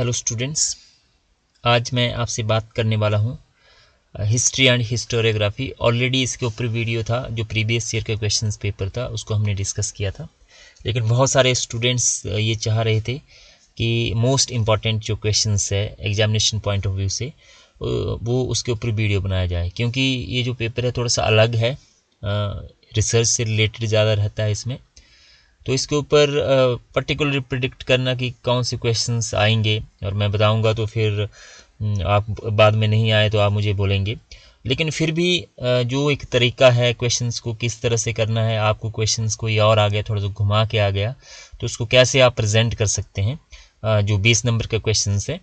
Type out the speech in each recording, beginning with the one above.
Hello students, आज मैं आपसे बात करने वाला हूँ हिस्ट्री एंड हिस्टोरियोग्राफी। ऑलरेडी इसके ऊपर वीडियो था, जो प्रीवियस ईयर का क्वेश्चंस पेपर था उसको हमने डिस्कस किया था। लेकिन बहुत सारे स्टूडेंट्स ये चाह रहे थे कि मोस्ट इम्पॉर्टेंट जो क्वेश्चंस है एग्जामिनेशन पॉइंट ऑफ व्यू से वो उसके ऊपर वीडियो बनाया जाए, क्योंकि ये जो पेपर है थोड़ा सा अलग है, रिसर्च से रिलेटेड ज़्यादा रहता है इसमें। तो इसके ऊपर पर्टिकुलर प्रिडिक्ट करना कि कौन से क्वेश्चंस आएंगे और मैं बताऊंगा, तो फिर आप बाद में नहीं आए तो आप मुझे बोलेंगे। लेकिन फिर भी जो एक तरीका है क्वेश्चंस को किस तरह से करना है, आपको क्वेश्चंस कोई और आ गया, थोड़ा सा घुमा के आ गया, तो उसको कैसे आप प्रेजेंट कर सकते हैं, जो 20 नंबर का क्वेश्चंस है।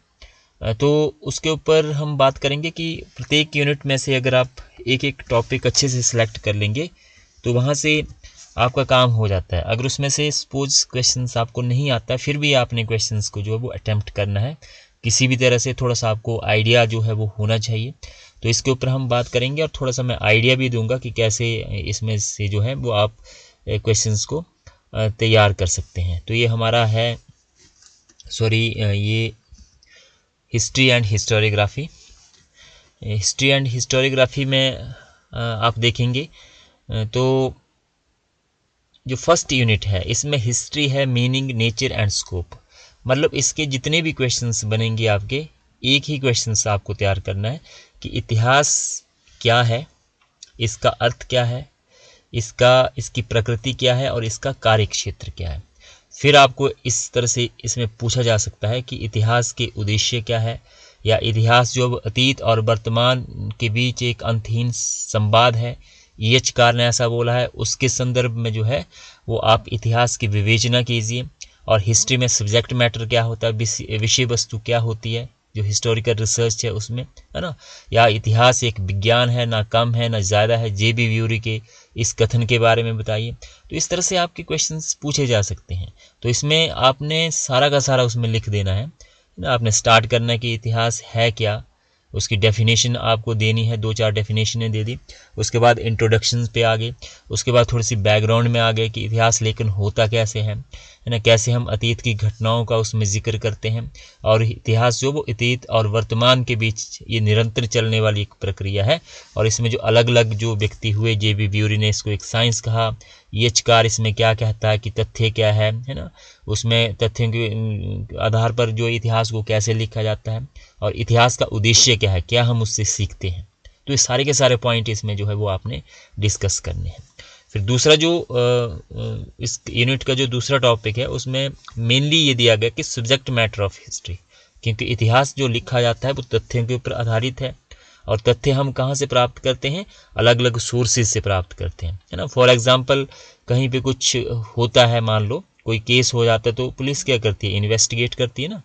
तो उसके ऊपर हम बात करेंगे कि प्रत्येक यूनिट में से अगर आप एक एक टॉपिक अच्छे से सिलेक्ट कर लेंगे तो वहाँ से आपका काम हो जाता है। अगर उसमें से सपोज क्वेश्चंस आपको नहीं आता, फिर भी आपने क्वेश्चंस को जो है वो अटेम्प्ट करना है किसी भी तरह से, थोड़ा सा आपको आइडिया जो है वो होना चाहिए। तो इसके ऊपर हम बात करेंगे और थोड़ा सा मैं आइडिया भी दूंगा कि कैसे इसमें से जो है वो आप क्वेश्चंस को तैयार कर सकते हैं। तो ये हमारा है ये history and historiography. History and historiography में आप देखेंगे तो जो फर्स्ट यूनिट है इसमें हिस्ट्री है, मीनिंग, नेचर एंड स्कोप। मतलब इसके जितने भी क्वेश्चंस बनेंगे आपके, एक ही क्वेश्चंस आपको तैयार करना है कि इतिहास क्या है, इसका अर्थ क्या है, इसकी प्रकृति क्या है और इसका कार्य क्षेत्र क्या है। फिर आपको इस तरह से इसमें पूछा जा सकता है कि इतिहास के उद्देश्य क्या है, या इतिहास जो अतीत और वर्तमान के बीच एक अंतहीन संवाद है, कार ने ऐसा बोला है, उसके संदर्भ में जो है वो आप इतिहास की विवेचना कीजिए। और हिस्ट्री में सब्जेक्ट मैटर क्या होता है, विषय वस्तु क्या होती है, जो हिस्टोरिकल रिसर्च है उसमें, है ना। या इतिहास एक विज्ञान है, ना कम है ना ज़्यादा है, जे.बी. व्यूरी के इस कथन के बारे में बताइए। तो इस तरह से आपके क्वेश्चंस पूछे जा सकते हैं। तो इसमें आपने सारा का सारा उसमें लिख देना है ना। आपने स्टार्ट करना है कि इतिहास है क्या, उसकी डेफिनेशन आपको देनी है, 2-4 डेफिनेशनें दे दी। उसके बाद इंट्रोडक्शन पे आ गए, उसके बाद थोड़ी सी बैकग्राउंड में आ गए कि इतिहास लेखन होता कैसे है ना, कैसे हम अतीत की घटनाओं का उसमें जिक्र करते हैं। और इतिहास जो वो अतीत और वर्तमान के बीच ये निरंतर चलने वाली एक प्रक्रिया है। और इसमें जो अलग अलग जो व्यक्ति हुए, जे.बी. व्यूरी ने इसको एक साइंस कहा, कार इसमें क्या कहता है कि तथ्य क्या है ना, उसमें तथ्यों के आधार पर जो इतिहास को कैसे लिखा जाता है, और इतिहास का उद्देश्य क्या है, क्या हम उससे सीखते हैं। तो ये सारे के सारे पॉइंट इसमें जो है वो आपने डिस्कस करने हैं। फिर दूसरा जो इस यूनिट का जो दूसरा टॉपिक है उसमें मेनली ये दिया गया कि सब्जेक्ट मैटर ऑफ हिस्ट्री, क्योंकि इतिहास जो लिखा जाता है वो तथ्यों के ऊपर आधारित है। और तथ्य हम कहाँ से प्राप्त करते हैं, अलग अलग सोर्सेज से प्राप्त करते हैं, है ना। फॉर एग्जांपल कहीं पे कुछ होता है, मान लो कोई केस हो जाता है, तो पुलिस क्या करती है, इन्वेस्टिगेट करती है ना।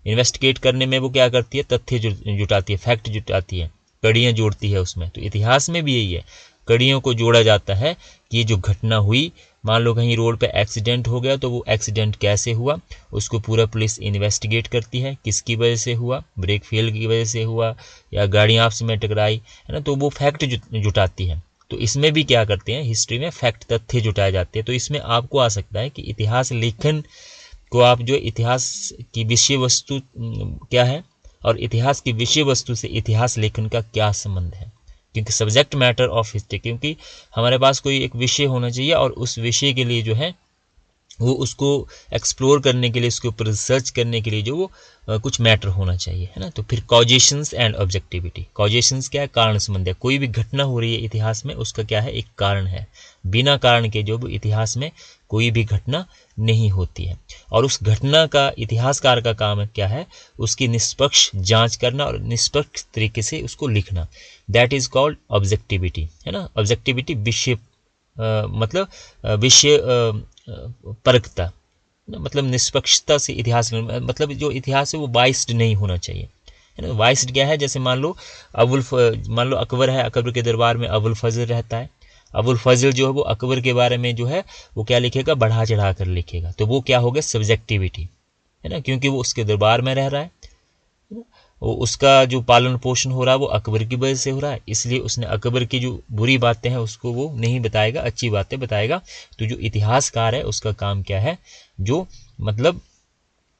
इन्वेस्टिगेट करने में वो क्या करती है, तथ्य जुटाती है, फैक्ट जुटाती है, कड़ियाँ जोड़ती है उसमें। तो इतिहास में भी यही है, कड़ियों को जोड़ा जाता है कि ये जो घटना हुई, मान लो कहीं रोड पे एक्सीडेंट हो गया, तो वो एक्सीडेंट कैसे हुआ, उसको पूरा पुलिस इन्वेस्टिगेट करती है, किसकी वजह से हुआ, ब्रेक फेल की वजह से हुआ या गाड़ी आपस में टकराई, है ना। तो वो फैक्ट जुटाती है। तो इसमें भी क्या करते हैं, हिस्ट्री में फैक्ट तथ्य जुटाए जाते हैं। तो इसमें आपको आ सकता है कि इतिहास लेखन को आप जो इतिहास की विषय वस्तु क्या है, और इतिहास की विषय वस्तु से इतिहास लेखन का क्या संबंध है। क्योंकि सब्जेक्ट मैटर ऑफ हिस्ट्री, क्योंकि हमारे पास कोई एक विषय होना चाहिए और उस विषय के लिए जो है वो उसको एक्सप्लोर करने के लिए, उसके ऊपर रिसर्च करने के लिए जो वो कुछ मैटर होना चाहिए, है ना। तो फिर कॉजेशंस एंड ऑब्जेक्टिविटी। कॉजेशंस क्या है, कारण संबंध है। कोई भी घटना हो रही है इतिहास में, उसका क्या है, एक कारण है। बिना कारण के जो इतिहास में कोई भी घटना नहीं होती है। और उस घटना का इतिहासकार का काम क्या है, उसकी निष्पक्ष जांच करना और निष्पक्ष तरीके से उसको लिखना। दैट इज कॉल्ड ऑब्जेक्टिविटी, है ना। ऑब्जेक्टिविटी विषय मतलब विषय परखता, मतलब निष्पक्षता से इतिहास, मतलब जो इतिहास है वो बाइस्ड नहीं होना चाहिए, है ना। बाइस्ड क्या है, जैसे मान लो अकबर है, अकबर के दरबार में अबुल फजल रहता है। अबुल फजल जो है वो अकबर के बारे में जो है वो क्या लिखेगा, बढ़ा चढ़ा कर लिखेगा। तो वो क्या हो गया, सब्जेक्टिविटी, है ना, क्योंकि वो उसके दरबार में रह रहा है। वो उसका जो पालन पोषण हो रहा है वो अकबर की वजह से हो रहा है, इसलिए उसने अकबर की जो बुरी बातें हैं उसको वो नहीं बताएगा, अच्छी बातें बताएगा। तो जो इतिहासकार है उसका काम क्या है, जो मतलब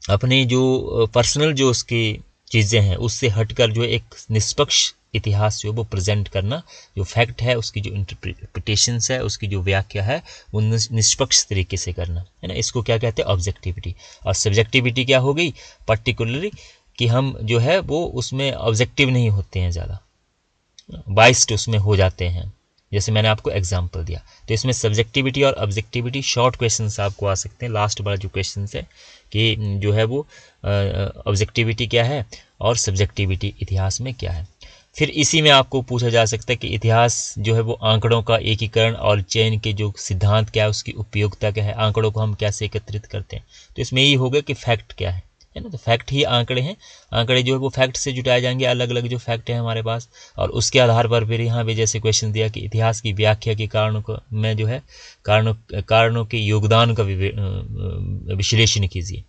अपने जो पर्सनल जो उसकी चीज़ें हैं उससे हटकर जो एक निष्पक्ष इतिहास जो वो प्रेजेंट करना, जो फैक्ट है उसकी जो इंटरप्रिटेशंस है, उसकी जो व्याख्या है वो निष्पक्ष तरीके से करना, है ना। इसको क्या कहते हैं, ऑब्जेक्टिविटी। और सब्जेक्टिविटी क्या हो गई, पर्टिकुलरली कि हम जो है वो उसमें ऑब्जेक्टिव नहीं होते हैं, ज़्यादा बाइस्ड उसमें हो जाते हैं, जैसे मैंने आपको एग्जांपल दिया। तो इसमें सब्जेक्टिविटी और ऑब्जेक्टिविटी शॉर्ट क्वेश्चंस आपको आ सकते हैं। लास्ट वाला जो क्वेश्चन है कि जो है वो ऑब्जेक्टिविटी क्या है और सब्जेक्टिविटी इतिहास में क्या है। फिर इसी में आपको पूछा जा सकता है कि इतिहास जो है वो आंकड़ों का एकीकरण और चयन के जो सिद्धांत क्या है, उसकी उपयोगिता क्या है, आंकड़ों को हम कैसे एकत्रित करते हैं। तो इसमें यही होगा कि फैक्ट क्या है ना। तो फैक्ट ही आंकड़े हैं, आंकड़े जो है वो फैक्ट से जुटाए जाएंगे, अलग अलग जो फैक्ट है हमारे पास, और उसके आधार पर फिर यहाँ भी जैसे क्वेश्चन दिया कि इतिहास की व्याख्या के कारणों को में जो है कारणों के योगदान का विश्लेषण कीजिए।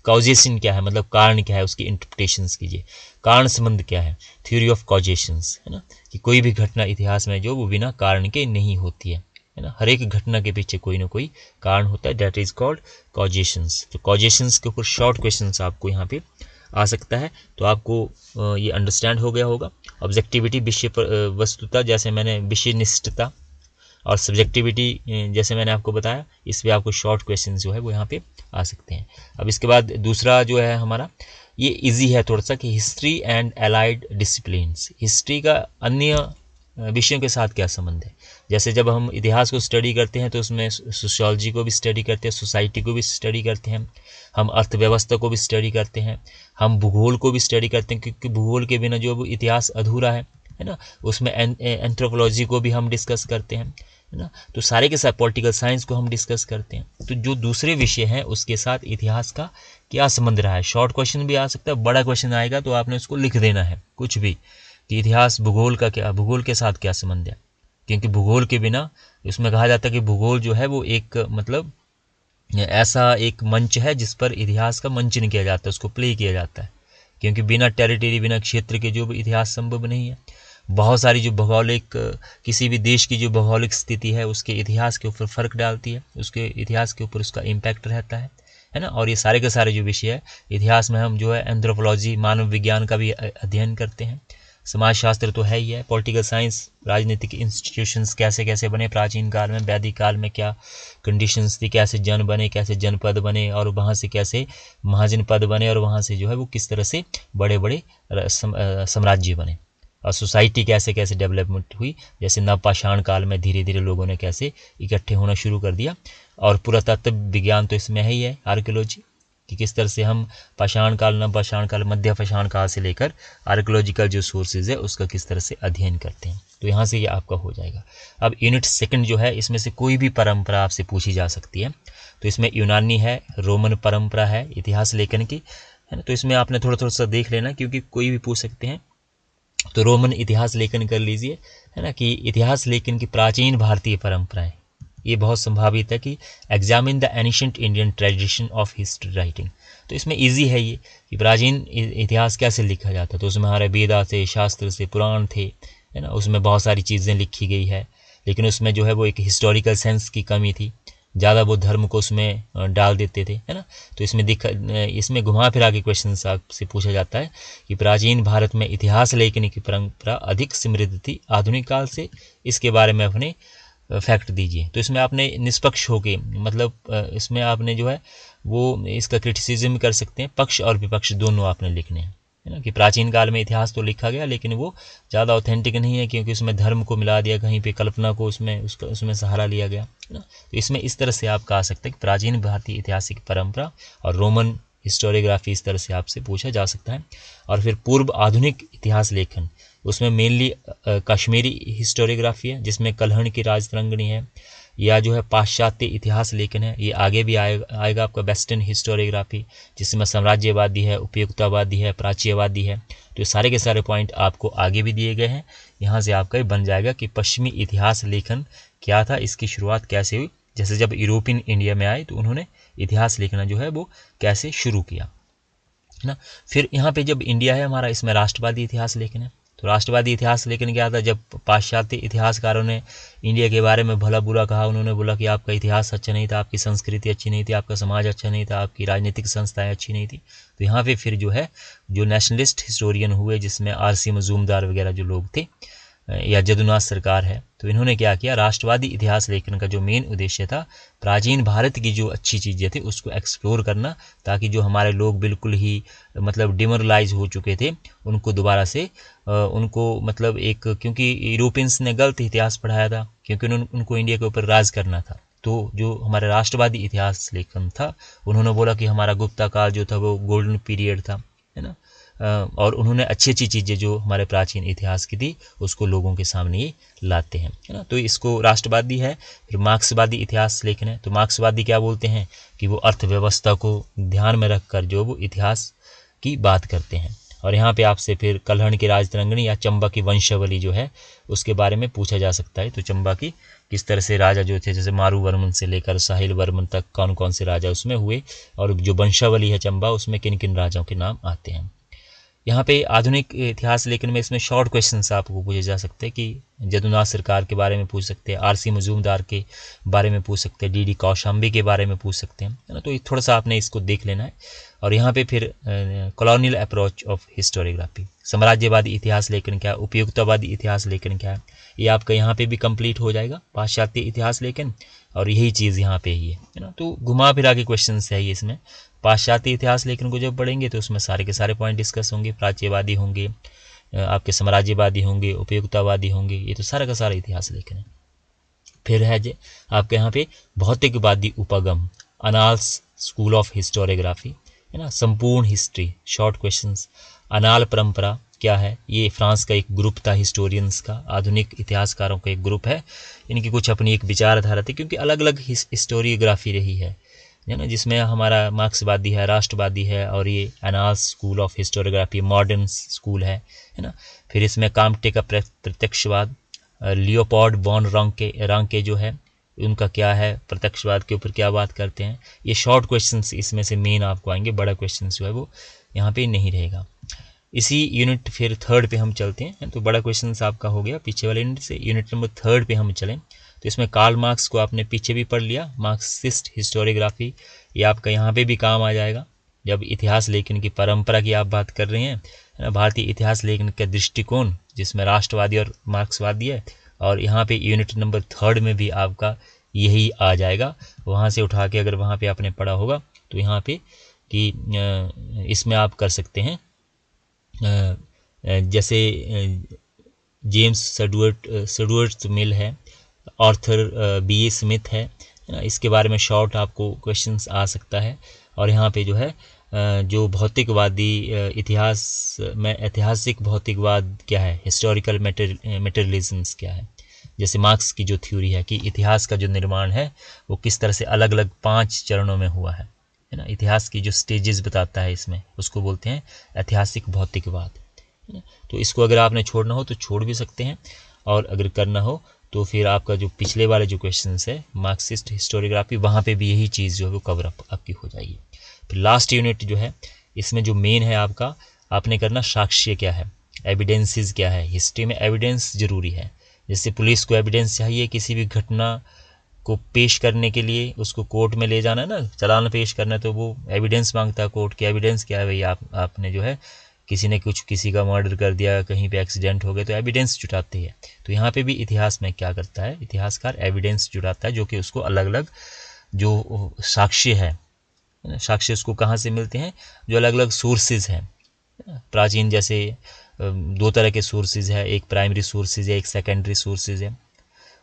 कॉजेशन क्या है, मतलब कारण क्या है, उसकी इंटरप्रिटेशंस कीजिए। कारण संबंध क्या है, थ्योरी ऑफ कॉजेशंस, है ना, कि कोई भी घटना इतिहास में जो वो बिना कारण के नहीं होती है ना। हर एक घटना के पीछे कोई ना कोई कारण होता है, दैट इज कॉल्ड कॉजेशंस। तो कॉजेशंस के ऊपर शॉर्ट क्वेश्चंस आपको यहाँ पे आ सकता है। तो आपको ये अंडरस्टैंड हो गया होगा। ऑब्जेक्टिविटी विषय वस्तुता, जैसे मैंने विषय निष्ठता, और सब्जेक्टिविटी जैसे मैंने आपको बताया, इस पे आपको शॉर्ट क्वेश्चन जो है वो यहाँ पे आ सकते हैं। अब इसके बाद दूसरा जो है हमारा, ये इजी है थोड़ा सा, कि history and allied disciplines. History का अन्य विषयों के साथ क्या संबंध है। जैसे जब हम इतिहास को स्टडी करते हैं तो उसमें सोशियोलॉजी को भी स्टडी करते हैं, सोसाइटी को भी स्टडी करते हैं, हम अर्थव्यवस्था को भी स्टडी करते हैं, हम भूगोल को भी स्टडी करते हैं, क्योंकि भूगोल के बिना जो वो इतिहास अधूरा है ना। उसमें एंथ्रोपोलॉजी को भी हम डिस्कस करते हैं, है ना। तो सारे के साथ पॉलिटिकल साइंस को हम डिस्कस करते हैं। तो जो दूसरे विषय हैं उसके साथ इतिहास का क्या संबंध रहा है। शॉर्ट क्वेश्चन भी आ सकता है, बड़ा क्वेश्चन आएगा तो आपने उसको लिख देना है कुछ भी, कि इतिहास भूगोल का क्या, भूगोल के साथ क्या संबंध है। क्योंकि भूगोल के बिना, उसमें कहा जाता है कि भूगोल जो है वो एक मतलब ऐसा एक मंच है जिस पर इतिहास का मंचन किया जाता है, उसको प्ले किया जाता है। क्योंकि बिना टेरिटरी, बिना क्षेत्र के जो इतिहास संभव नहीं है। बहुत सारी जो भौगोलिक, किसी भी देश की जो भौगोलिक स्थिति है उसके इतिहास के ऊपर फ़र्क डालती है, उसके इतिहास के ऊपर उसका इम्पैक्ट रहता है ना। और ये सारे के सारे जो विषय है इतिहास में, हम जो है एंथ्रोपोलॉजी, मानव विज्ञान का भी अध्ययन करते हैं। समाजशास्त्र तो है ही है, पॉलिटिकल साइंस, राजनीतिक इंस्टीट्यूशंस कैसे कैसे बने प्राचीन काल में, वैदिक काल में क्या कंडीशंस थी, कैसे जन बने, कैसे जनपद बने, और वहाँ से कैसे महाजनपद बने, और वहाँ से जो है वो किस तरह से बड़े बड़े साम्राज्य बने, और सोसाइटी कैसे कैसे डेवलपमेंट हुई। जैसे नवपाषाण काल में धीरे धीरे लोगों ने कैसे इकट्ठे होना शुरू कर दिया। और पुरातत्व विज्ञान तो इसमें है ही है, आर्कियोलॉजी, कि किस तरह से हम पाषाण काल, नवपाषाण काल, मध्य पाषाण काल से लेकर आर्कियोलॉजिकल जो सोर्सेज है उसका किस तरह से अध्ययन करते हैं। तो यहाँ से ये आपका हो जाएगा। अब यूनिट सेकंड जो है, इसमें से कोई भी परंपरा आपसे पूछी जा सकती है। तो इसमें यूनानी है, रोमन परंपरा है इतिहास लेखन की, है ना। तो इसमें आपने थोड़ा थोड़ा सा देख लेना, क्योंकि कोई भी पूछ सकते हैं। तो रोमन इतिहास लेखन कर लीजिए, है ना, कि इतिहास लेखन की प्राचीन भारतीय परंपराएं। ये बहुत संभावित है कि examine the ancient Indian tradition of history writing. तो इसमें इजी है ये, कि प्राचीन इतिहास कैसे लिखा जाता है। तो उसमें हमारे वेदा से, शास्त्र से, पुराण थे, है ना। उसमें बहुत सारी चीज़ें लिखी गई है, लेकिन उसमें जो है वो एक हिस्टोरिकल सेंस की कमी थी, ज़्यादा वो धर्म को उसमें डाल देते थे, है ना। तो इसमें घुमा फिरा के क्वेश्चन आपसे पूछा जाता है कि प्राचीन भारत में इतिहास लेखन की परंपरा अधिक समृद्ध थी आधुनिक काल से, इसके बारे में अपने फैक्ट दीजिए। तो इसमें आपने निष्पक्ष होके, मतलब इसमें आपने जो है वो इसका क्रिटिसिज्म कर सकते हैं, पक्ष और विपक्ष दोनों आपने लिखने हैं, है ना। कि प्राचीन काल में इतिहास तो लिखा गया लेकिन वो ज़्यादा ऑथेंटिक नहीं है, क्योंकि उसमें धर्म को मिला दिया, कहीं पे कल्पना को उसमें सहारा लिया गया, है ना। तो इसमें इस तरह से आप कह सकते हैं कि प्राचीन भारतीय ऐतिहासिक परंपरा और रोमन हिस्टोरियोग्राफी, इस तरह से आपसे पूछा जा सकता है। और फिर पूर्व आधुनिक इतिहास लेखन, उसमें मेनली कश्मीरी हिस्टोरियोग्राफी है, जिसमें कल्हण की राजतरंगिणी है, या जो है पाश्चात्य इतिहास लेखन है। ये आगे भी आएगा आपका वेस्टर्न हिस्टोरियोग्राफी, जिसमें साम्राज्यवादी है, उपयुक्तावादी है, प्राच्यवादी है। तो ये सारे के सारे पॉइंट आपको आगे भी दिए गए हैं। यहाँ से आपका बन जाएगा कि पश्चिमी इतिहास लेखन क्या था, इसकी शुरुआत कैसे हुई। जैसे जब यूरोपियन इंडिया में आए तो उन्होंने इतिहास लिखना जो है वो कैसे शुरू किया, है ना। फिर यहाँ पे जब इंडिया है हमारा, इसमें राष्ट्रवादी इतिहास लेखन है। तो राष्ट्रवादी इतिहास लेकिन क्या था, जब पाश्चात्य इतिहासकारों ने इंडिया के बारे में भला बुरा कहा, उन्होंने बोला कि आपका इतिहास अच्छा नहीं था, आपकी संस्कृति अच्छी नहीं थी, आपका समाज अच्छा नहीं था, आपकी राजनीतिक संस्थाएं अच्छी नहीं थी। तो यहाँ पे फिर जो है जो नेशनलिस्ट हिस्टोरियन हुए, जिसमें आरसी मजूमदार वगैरह जो लोग थे, या जदुनाथ सरकार है, तो इन्होंने क्या किया, राष्ट्रवादी इतिहास लेखन का जो मेन उद्देश्य था, प्राचीन भारत की जो अच्छी चीज़ें थी उसको एक्सप्लोर करना, ताकि जो हमारे लोग बिल्कुल ही मतलब डिमोरलाइज हो चुके थे उनको दोबारा से उनको मतलब एक, क्योंकि यूरोपियंस ने गलत इतिहास पढ़ाया था, क्योंकि उनको इंडिया के ऊपर राज करना था। तो जो हमारा राष्ट्रवादी इतिहास लेखन था, उन्होंने बोला कि हमारा गुप्ता काल जो था वो गोल्डन पीरियड था, है ना। और उन्होंने अच्छी अच्छी चीज़ें जो हमारे प्राचीन इतिहास की थी उसको लोगों के सामने ये लाते हैं, है ना। तो इसको राष्ट्रवादी है। फिर मार्क्सवादी इतिहास लेखन है। तो मार्क्सवादी क्या बोलते हैं कि वो अर्थव्यवस्था को ध्यान में रखकर जो वो इतिहास की बात करते हैं। और यहाँ पे आपसे फिर कल्हण की राजतरंगिणी या चंबा की वंशावली जो है उसके बारे में पूछा जा सकता है। तो चंबा की किस तरह से राजा जो थे, जैसे मारूवर्मन से लेकर साहिल वर्मन तक कौन कौन से राजा उसमें हुए, और जो वंशावली है चंबा, उसमें किन किन राजाओं के नाम आते हैं। यहाँ पे आधुनिक इतिहास लेखन में इसमें शॉर्ट क्वेश्चंस आपको पूछे जा सकते हैं कि जदुनाथ सरकार के बारे में पूछ सकते हैं, आरसी मजूमदार के बारे में पूछ सकते हैं, डीडी कौशाम्बी के बारे में पूछ सकते हैं, है ना। तो थोड़ा सा आपने इसको देख लेना है। और यहाँ पे फिर कॉलोनियल अप्रोच ऑफ हिस्टोरियोग्राफी, साम्राज्यवादी इतिहास लेखन क्या है, उपयुक्तवादी इतिहास लेखन क्या है, ये आपका यहाँ पे भी कंप्लीट हो जाएगा, पाश्चात्य इतिहास लेखन। और यही चीज़ यहाँ पे ही है ना। तो घुमा फिरा के क्वेश्चन है ये इसमें। पाश्चात्य इतिहास लेखन को जब पढ़ेंगे तो उसमें सारे के सारे पॉइंट डिस्कस होंगे, प्राच्यवादी होंगे, आपके साम्राज्यवादी होंगे, उपयुक्तवादी होंगे, ये तो सारा का सारा इतिहास लेखन है। फिर है जे आपके यहाँ पे भौतिकवादी उपगम, अनाल्स स्कूल ऑफ हिस्टोरियोग्राफी, है ना। संपूर्ण हिस्ट्री, शॉर्ट क्वेश्चंस। अनाल परंपरा क्या है, ये फ्रांस का एक ग्रुप था हिस्टोरियंस का, आधुनिक इतिहासकारों का एक ग्रुप है। इनकी कुछ अपनी एक विचारधारा थी, क्योंकि अलग अलग हिस्टोरियोग्राफी रही है ना, जिसमें हमारा मार्क्सवादी है, राष्ट्रवादी है, और ये annals school of historiography modern school है ना। फिर इसमें काम्टे का प्रत्यक्षवाद, लियोपोल्ड बॉन रांके जो है उनका क्या है, प्रत्यक्षवाद के ऊपर क्या बात करते हैं। ये शॉर्ट क्वेश्चंस इसमें से मेन आपको आएंगे, बड़ा क्वेश्चन जो है वो यहाँ पे नहीं रहेगा। इसी यूनिट फिर थर्ड पे हम चलते हैं। तो बड़ा क्वेश्चन आपका हो गया पीछे वाले यूनिट से। यूनिट नंबर थर्ड पे हम चलें तो इसमें कार्ल मार्क्स को आपने पीछे भी पढ़ लिया, मार्क्सिस्ट हिस्टोरियोग्राफी, ये आपका यहाँ पे भी काम आ जाएगा जब इतिहास लेखन की परंपरा की आप बात कर रहे हैं। भारतीय इतिहास लेखन का दृष्टिकोण जिसमें राष्ट्रवादी और मार्क्सवादी है, और यहाँ पे यूनिट नंबर थर्ड में भी आपका यही आ जाएगा। वहाँ से उठा के अगर वहाँ पे आपने पढ़ा होगा तो यहाँ पे कि इसमें आप कर सकते हैं, जैसे जेम्स सडुअर्ट मिल है, ऑर्थर बी ए स्मिथ है ना, इसके बारे में शॉर्ट आपको क्वेश्चंस आ सकता है। और यहाँ पे जो है जो भौतिकवादी इतिहास में ऐतिहासिक भौतिकवाद क्या है, हिस्टोरिकल मेटेरियलिज्म्स क्या है, जैसे मार्क्स की जो थ्योरी है कि इतिहास का जो निर्माण है वो किस तरह से अलग अलग 5 चरणों में हुआ है ना। इतिहास की जो स्टेजेस बताता है इसमें, उसको बोलते हैं ऐतिहासिक भौतिकवाद। तो इसको अगर आपने छोड़ना हो तो छोड़ भी सकते हैं, और अगर करना हो तो फिर आपका जो पिछले वाले जो क्वेश्चंस है मार्क्सिस्ट हिस्टोरियोग्राफी, वहाँ पे भी यही चीज़ जो है वो कवर अप आपकी हो जाएगी। फिर लास्ट यूनिट जो है इसमें जो मेन है आपका, आपने करना साक्ष्य क्या है, एविडेंसेस क्या है। हिस्ट्री में एविडेंस जरूरी है। जैसे पुलिस को एविडेंस चाहिए किसी भी घटना को पेश करने के लिए, उसको कोर्ट में ले जाना है ना, चालान पेश करना है, तो वो एविडेंस मांगता है कोर्ट की। एविडेंस क्या है भाई, आपने जो है किसी ने किसी का मर्डर कर दिया, कहीं पे एक्सीडेंट हो गया, तो एविडेंस जुटाती है। तो यहाँ पे भी इतिहास में क्या करता है, इतिहासकार एविडेंस जुटाता है, जो कि उसको अलग अलग जो साक्ष्य है, साक्ष्य उसको कहाँ से मिलते हैं, जो अलग अलग सोर्सेज हैं प्राचीन, जैसे 2 तरह के सोर्सेज है, एक प्राइमरी सोर्सेज है, एक सेकेंडरी सोर्सेज है।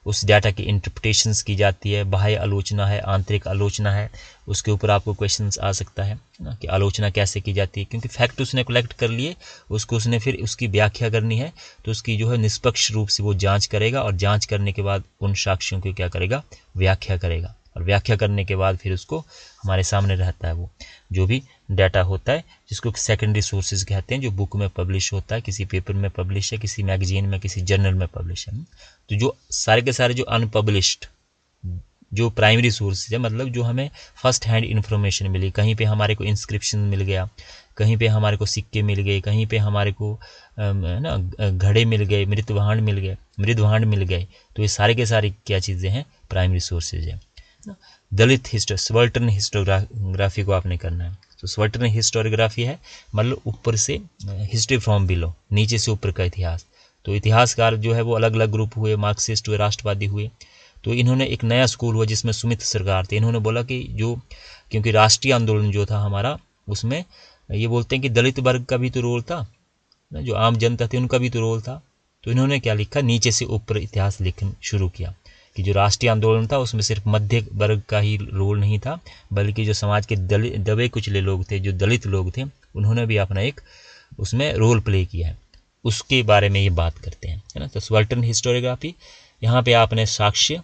उस डाटा की इंटरप्रिटेशंस की जाती है, बाह्य आलोचना है, आंतरिक आलोचना है, उसके ऊपर आपको क्वेश्चंस आ सकता है ना कि आलोचना कैसे की जाती है, क्योंकि फैक्ट उसने कलेक्ट कर लिए, उसको उसने फिर उसकी व्याख्या करनी है, तो उसकी जो है निष्पक्ष रूप से वो जांच करेगा, और जांच करने के बाद उन साक्ष्यों की क्या करेगा, व्याख्या करेगा, और व्याख्या करने के बाद फिर उसको हमारे सामने रहता है वो जो भी डाटा होता है, जिसको सेकेंडरी सोर्सेज कहते हैं, जो बुक में पब्लिश होता है, किसी पेपर में पब्लिश है, किसी मैगजीन में, किसी जर्नल में पब्लिश है। तो जो सारे के सारे जो अनपब्लिश्ड जो प्राइमरी सोर्सेज है, मतलब जो हमें फर्स्ट हैंड इन्फॉर्मेशन मिली, कहीं पे हमारे को इंस्क्रिप्शन मिल गया, कहीं पे हमारे को सिक्के मिल गए, कहीं पे हमारे को ना घड़े मिल गए, मृदभांड मिल गए, तो ये सारे के सारे क्या चीज़ें हैं, प्राइमरी सोर्सेज है। दलित सबाल्टर्न हिस्टोग्राफी को आपने करना है। तो सबाल्टर्न हिस्टोरियोग्राफी है मतलब ऊपर से हिस्ट्री फ्रॉम बिलो, नीचे से ऊपर का इतिहास। तो इतिहासकार जो है वो अलग अलग ग्रुप हुए, मार्क्सिस्ट हुए, राष्ट्रवादी हुए। तो इन्होंने एक नया स्कूल हुआ जिसमें सुमित सरकार थे, इन्होंने बोला कि जो क्योंकि राष्ट्रीय आंदोलन जो था हमारा, उसमें ये बोलते हैं कि दलित वर्ग का भी तो रोल था, जो आम जनता थी उनका भी तो रोल था। तो इन्होंने क्या लिखा, नीचे से ऊपर इतिहास लिखना शुरू किया कि जो राष्ट्रीय आंदोलन था उसमें सिर्फ मध्य वर्ग का ही रोल नहीं था, बल्कि जो समाज के दबे कुचले लोग थे, जो दलित लोग थे, उन्होंने भी अपना एक उसमें रोल प्ले किया है। उसके बारे में ये बात करते हैं, है ना। तो सबाल्टर्न हिस्टोरियोग्राफी, यहाँ पे आपने साक्ष्य,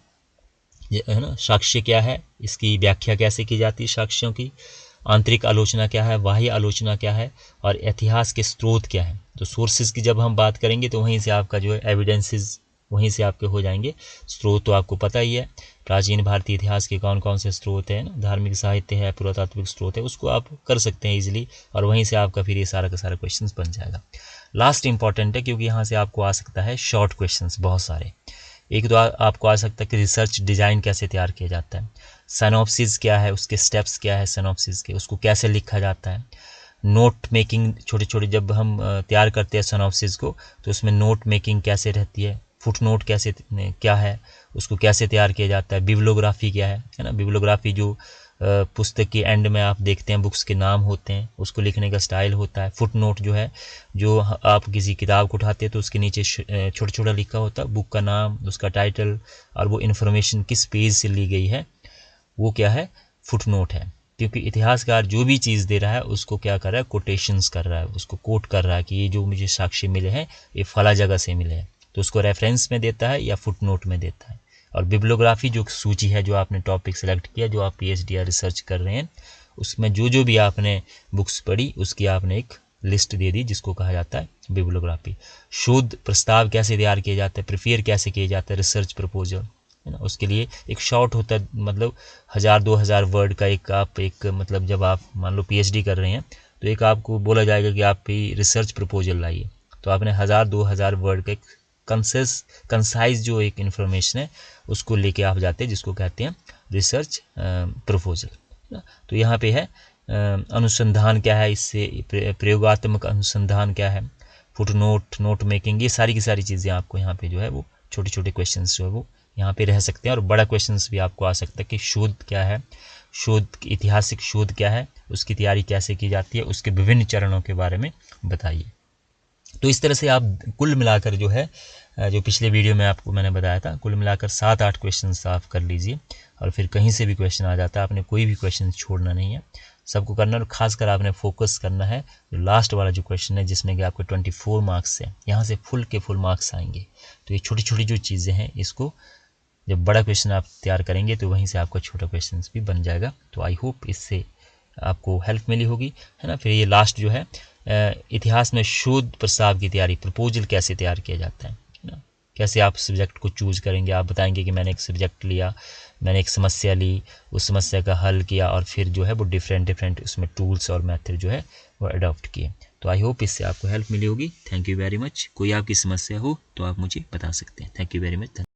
है ना, साक्ष्य क्या है, इसकी व्याख्या कैसे की जाती है साक्ष्यों की, आंतरिक आलोचना क्या है, बाह्य आलोचना क्या है, और इतिहास के स्रोत क्या है। तो सोर्सेज की जब हम बात करेंगे तो वहीं से आपका जो है एविडेंसेस वहीं से आपके हो जाएंगे। स्रोत तो आपको पता ही है, प्राचीन भारतीय इतिहास के कौन कौन से स्रोत हैं ना, धार्मिक साहित्य है, पुरातात्विक स्रोत है, उसको आप कर सकते हैं इजीली, और वहीं से आपका फिर ये सारा का सारा क्वेश्चन बन जाएगा। लास्ट इंपॉर्टेंट है क्योंकि यहाँ से आपको आ सकता है शॉर्ट क्वेश्चन बहुत सारे। एक तो आपको आ सकता है कि रिसर्च डिज़ाइन कैसे तैयार किया जाता है, सिनॉप्सिस क्या है, उसके स्टेप्स क्या है सिनॉप्सिस के, उसको कैसे लिखा जाता है, नोट मेकिंग, छोटे छोटे जब हम तैयार करते हैं सिनॉप्सिस को तो उसमें नोट मेकिंग कैसे रहती है, फुट नोट कैसे क्या है, उसको कैसे तैयार किया जाता है, बिब्लियोग्राफी क्या है ना। बिब्लियोग्राफी जो पुस्तक के एंड में आप देखते हैं बुक्स के नाम होते हैं, उसको लिखने का स्टाइल होता है। फुट नोट जो है, जो आप किसी किताब को उठाते हैं तो उसके नीचे छोटा छोटा लिखा होता है बुक का नाम, उसका टाइटल, और वो इन्फॉर्मेशन किस पेज से ली गई है, वो क्या है, फुट नोट है। क्योंकि इतिहासकार जो भी चीज़ दे रहा है उसको क्या कर रहा है, कोटेशंस कर रहा है, उसको कोट कर रहा है कि ये जो मुझे साक्ष्य मिले हैं ये फला जगह से मिले हैं, तो उसको रेफरेंस में देता है या फुट नोट में देता है। और बिब्लियोग्राफी जो सूची है, जो आपने टॉपिक सेलेक्ट किया, जो आप पीएचडी या रिसर्च कर रहे हैं, उसमें जो भी आपने बुक्स पढ़ी उसकी आपने एक लिस्ट दे दी, जिसको कहा जाता है बिब्लियोग्राफी। शोध प्रस्ताव कैसे तैयार किया जाता है, प्रिपेयर कैसे किया जाता है, रिसर्च प्रपोजल, है ना। उसके लिए एक शॉर्ट होता है, मतलब 1000-2000 वर्ड का एक मतलब जब आप मान लो पीएचडी कर रहे हैं तो एक आपको बोला जाएगा कि आप रिसर्च प्रपोजल लाइए, तो आपने 1000-2000 वर्ड का एक कंसाइज जो एक इन्फॉर्मेशन है उसको लेके आप जाते हैं, जिसको कहते हैं रिसर्च प्रपोजल। तो यहाँ पे है अनुसंधान क्या है, इससे प्रयोगात्मक अनुसंधान क्या है, फुट नोट, नोट मेकिंग, ये सारी की सारी चीज़ें आपको यहाँ पे जो है वो छोटे छोटे क्वेश्चंस जो है वो यहाँ पे रह सकते हैं। और बड़ा क्वेश्चंस भी आपको आ सकता है कि शोध क्या है, शोध, ऐतिहासिक शोध क्या है, उसकी तैयारी कैसे की जाती है, उसके विभिन्न चरणों के बारे में बताइए। तो इस तरह से आप कुल मिलाकर जो है, जो पिछले वीडियो में आपको मैंने बताया था, कुल मिलाकर 7-8 क्वेश्चन आप कर लीजिए, और फिर कहीं से भी क्वेश्चन आ जाता है, आपने कोई भी क्वेश्चन छोड़ना नहीं है, सबको करना। और खासकर आपने फोकस करना है जो लास्ट वाला जो क्वेश्चन है, जिसमें कि आपको 24 मार्क्स है, यहाँ से फुल के फुल मार्क्स आएंगे। तो ये छोटी छोटी जो चीज़ें हैं, इसको जब बड़ा क्वेश्चन आप तैयार करेंगे तो वहीं से आपका छोटा क्वेश्चन भी बन जाएगा। तो आई होप इससे आपको हेल्प मिली होगी, है ना। फिर ये लास्ट जो है, इतिहास में शोध प्रस्ताव की तैयारी, प्रपोजल कैसे तैयार किया जाता है ना, कैसे आप सब्जेक्ट को चूज करेंगे। आप बताएंगे कि मैंने एक सब्जेक्ट लिया, मैंने एक समस्या ली, उस समस्या का हल किया, और फिर जो है वो डिफरेंट उसमें टूल्स और मेथड जो है वो अडॉप्ट किए। तो आई होप इससे आपको हेल्प मिली होगी। Thank you very much. कोई आपकी समस्या हो तो आप मुझे बता सकते हैं। Thank you very much.